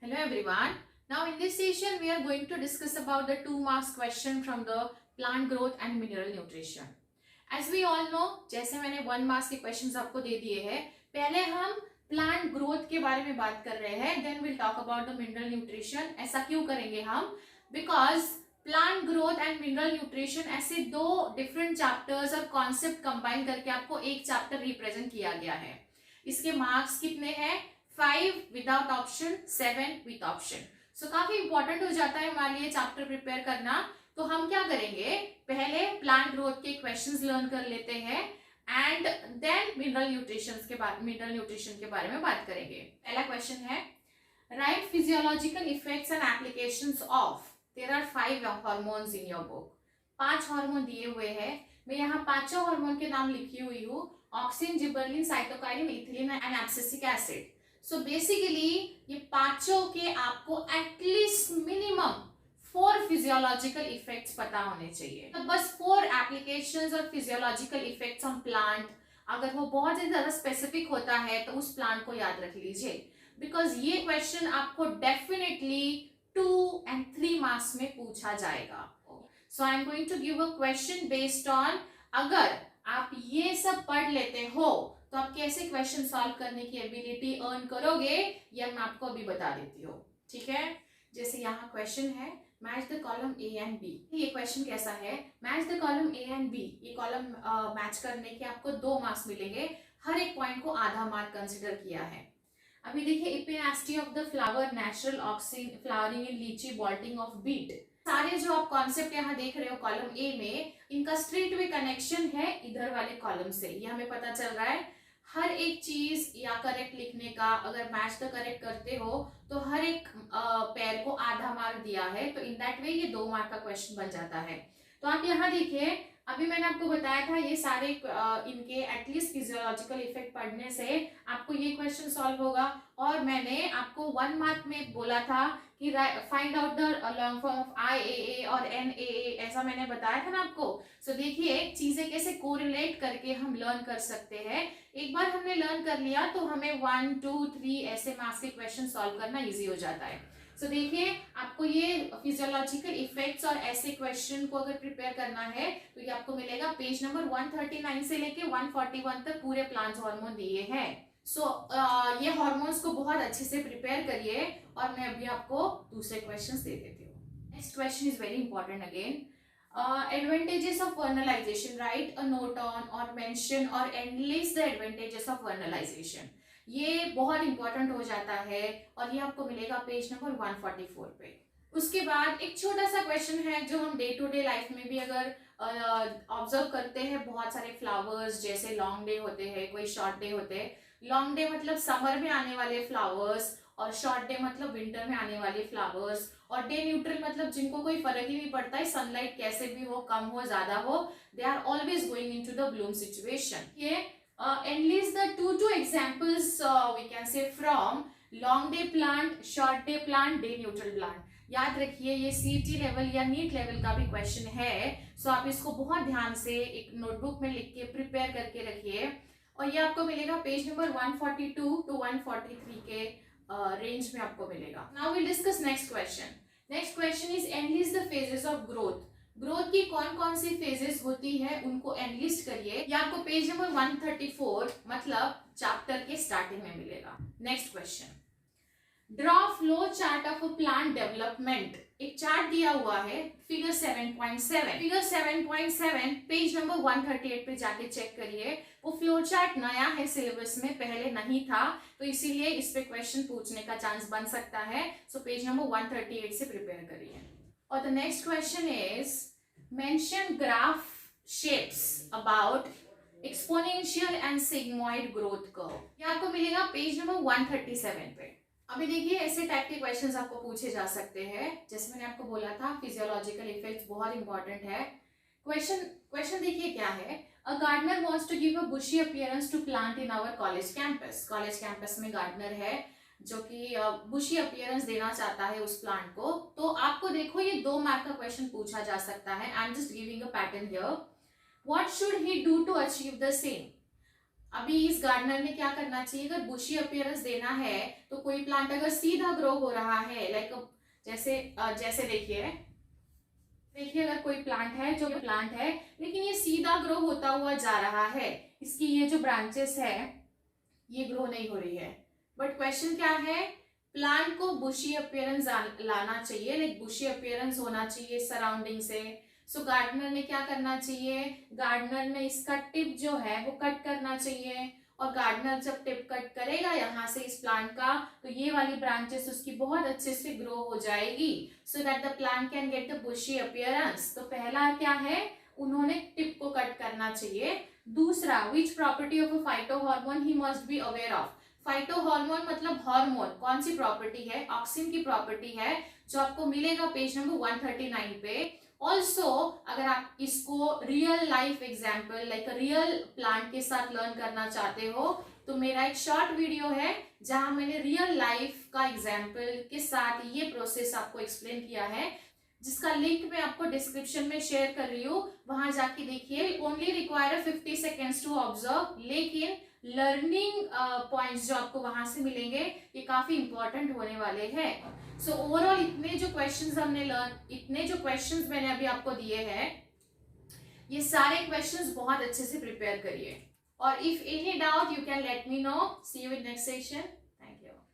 Hello everyone. Now in this session we are going to discuss about the 2 marks question from the plant growth and mineral nutrition. As we all know, जैसे मैंने 1 marks के questions आपको दे दिए हैं, पहले हम plant growth के बारे में बात कर रहे हैं, then will talk about the mineral nutrition. ऐसा क्यों करेंगे हम? Because plant growth and mineral nutrition ऐसे दो डिफरेंट चैप्टर्स और कॉन्सेप्ट कंबाइन करके आपको एक चैप्टर रिप्रेजेंट किया गया है. इसके मार्क्स कितने हैं? 5 विदाउट ऑप्शन, 7 विद ऑप्शन. सो काफी इंपॉर्टेंट हो जाता है हमारे लिए चैप्टर प्रिपेयर करना. तो हम क्या करेंगे, पहले प्लांट ग्रोथ के क्वेश्चंस लर्न कर लेते हैं एंड देन मिनरल न्यूट्रिशन के बारे में बात करेंगे. पहला क्वेश्चन है, right physiological effects and applications of. There are 5 hormones in your book. 5 hormone दिए हुए हैं. मैं यहाँ 5 हार्मोन के नाम लिखी हुई हूँ: auxin, gibberellin, cytokinin, ethylene and abscisic acid. So basically ये पांचों के आपको एटलीस्ट मिनिमम 4 फिजियोलॉजिकल इफेक्ट्स पता होने चाहिए. तो बस 4 एप्लीकेशंस और फिजियोलॉजिकल इफेक्ट्स ऑन प्लांट. अगर वो बहुत ज्यादा स्पेसिफिक होता है तो उस प्लांट को याद रख लीजिए, बिकॉज ये क्वेश्चन आपको डेफिनेटली 2 and 3 मार्क्स में पूछा जाएगा. So I am going to give a question based on, अगर आप ये सब पढ़ लेते हो तो आप कैसे क्वेश्चन सॉल्व करने की एबिलिटी अर्न करोगे, ये मैं आपको अभी बता देती हूँ. ठीक है, जैसे यहाँ क्वेश्चन है, match the column A and B. ये क्वेश्चन कैसा है? Match the column A and B. ये कॉलम मैच करने के आपको 2 मार्क्स मिलेंगे. हर एक पॉइंट को आधा मार्क कंसिडर किया है. अभी देखिए, इपिनेस्टी of the flower, natural oxygen, flowering इन लीची, बॉल्टिंग ऑफ बीट. सारे जो आप कॉन्सेप्ट यहाँ देख रहे हो कॉलम ए में, इनका स्ट्रेट वे कनेक्शन है इधर वाले कॉलम से. ये हमें पता चल रहा है. हर एक चीज या करेक्ट लिखने का, अगर मैच द करेक्ट करते हो तो हर एक पेयर को आधा मार्क दिया है. तो इन दैट वे ये 2 मार्क का क्वेश्चन बन जाता है. तो आप यहाँ देखिए, अभी मैंने आपको बताया था ये सारे इनके एटलीस्ट फिजियोलॉजिकल इफेक्ट पढ़ने से आपको ये क्वेश्चन सॉल्व होगा. और मैंने आपको 1 मार्क में बोला था कि find out the long form of IAA और NAA, ऐसा मैंने बताया था ना आपको. सो देखिए चीजें कैसे कोरिलेट करके हम लर्न कर सकते हैं. एक बार हमने लर्न कर लिया तो हमें 1, 2, 3 ऐसे मार्क्स के क्वेश्चन सॉल्व करना इजी हो जाता है. सो देखिए, आपको ये फिजियोलॉजिकल इफेक्ट्स और ऐसे क्वेश्चन को अगर प्रिपेयर करना है तो ये आपको मिलेगा पेज नंबर 139 से लेके 141 तक. पूरे प्लांट हार्मोन दिए हैं. सो ये हार्मोन्स को बहुत अच्छे से प्रिपेयर करिए और मैं अभी आपको दूसरे क्वेश्चंस दे देती हूँ. Next question is very important again. Advantages of vernalization. Write a note on or mention or enlist the advantages of vernalization. ये बहुत इंपॉर्टेंट हो जाता है और ये आपको मिलेगा पेज नंबर 144 पे. उसके बाद एक छोटा सा क्वेश्चन है जो हम डे टू डे लाइफ में भी अगर ऑब्जर्व करते हैं. बहुत सारे फ्लावर्स, जैसे लॉन्ग डे होते हैं, कोई शॉर्ट डे होते हैं. लॉन्ग डे मतलब समर में आने वाले फ्लावर्स और शॉर्ट डे मतलब विंटर में आने वाले फ्लावर्स. और डे न्यूट्रल मतलब जिनको कोई फर्क ही नहीं पड़ता है, सनलाइट कैसे भी हो, कम हो ज्यादा हो, they are always going into the bloom situation. ये enlist the two examples we can say from long day plant, short day plant, day neutral plant. याद रखिए ये CET लेवल या नीट लेवल का भी क्वेश्चन है. सो आप इसको बहुत ध्यान से एक नोटबुक में लिख के प्रिपेयर करके रखिए और ये आपको मिलेगा पेज नंबर 142 टू 143 के रेंज में आपको मिलेगा. Now will discuss next question. Next question is analyst the phases of growth. Growth की कौन कौन सी फेजेस होती है उनको एनलिस्ट करिए. ये आपको पेज नंबर 134 मतलब चैप्टर के स्टार्टिंग में मिलेगा. Next question, draw flow chart of a plant development. एक चार्ट दिया हुआ है, फिगर 7.7. फिगर 7.7 पेज नंबर 138 पे जाके चेक करिए. वो फ्लो चार्ट नया है सिलेबस में, पहले नहीं था, तो इसीलिए इस पे क्वेश्चन पूछने का चांस बन सकता है. सो पेज नंबर 138 से प्रिपेयर करिए. और the next question is mention graph shapes about exponential and sigmoid growth curve. ये आपको मिलेगा पेज नंबर 137 पे. अभी देखिए ऐसे टाइप के क्वेश्चंस आपको पूछे जा सकते हैं. जैसे मैंने आपको बोला था फिजियोलॉजिकल इफेक्ट्स बहुत इंपॉर्टेंट है. क्वेश्चन देखिए क्या है. A gardener wants to give a bushy appearance to plant in our college campus. College campus में गार्डनर है जो कि बुशी अपीयरेंस देना चाहता है उस प्लांट को. तो आपको देखो ये 2 मार्क का क्वेश्चन पूछा जा सकता है. I am just giving a pattern here. What should he do to achieve the same. अभी इस गार्डनर में क्या करना चाहिए, अगर बुशी अपीयरेंस देना है तो कोई प्लांट अगर सीधा ग्रो हो रहा है, लाइक जैसे जैसे देखिए अगर कोई प्लांट है, जो प्लांट है लेकिन ये सीधा ग्रो होता हुआ जा रहा है, इसकी ये जो ब्रांचेस है ये ग्रो नहीं हो रही है, बट क्वेश्चन क्या है, प्लांट को बुशी अपीयरेंस लाना चाहिए, लाइक बुशी अपीयरेंस होना चाहिए सराउंडिंग से। सो गार्डनर ने क्या करना चाहिए, गार्डनर ने इसका टिप जो है वो कट करना चाहिए, और गार्डनर जब टिप कट करेगा यहाँ से इस प्लांट का, तो ये वाली ब्रांचेस उसकी बहुत अच्छे से ग्रो हो जाएगी, so that the plant can get the bushy appearance. तो पहला क्या है, उन्होंने टिप को कट करना चाहिए। दूसरा, which property of a phyto hormone he must be aware of. Phyto hormone मतलब हार्मोन, कौन सी प्रॉपर्टी है, ऑक्सिन की प्रॉपर्टी है, जो आपको मिलेगा पेज नंबर 139 पे। ऑल्सो अगर आप इसको real life example like real plant के साथ लर्न करना चाहते हो, तो मेरा एक शॉर्ट वीडियो है जहां मैंने रियल लाइफ का एग्जाम्पल के साथ ये प्रोसेस आपको एक्सप्लेन किया है, जिसका लिंक मैं आपको डिस्क्रिप्शन में शेयर कर रही हूँ, वहां जाके देखिए। Only require 50 seconds to observe, लेकिन लर्निंग पॉइंट्स जो आपको वहां से मिलेंगे ये काफी इंपॉर्टेंट होने वाले हैं। सो ओवरऑल इतने जो क्वेश्चंस मैंने अभी आपको दिए हैं, ये सारे क्वेश्चंस बहुत अच्छे से प्रिपेयर करिए, और if any doubt you can let me know. See you in next session.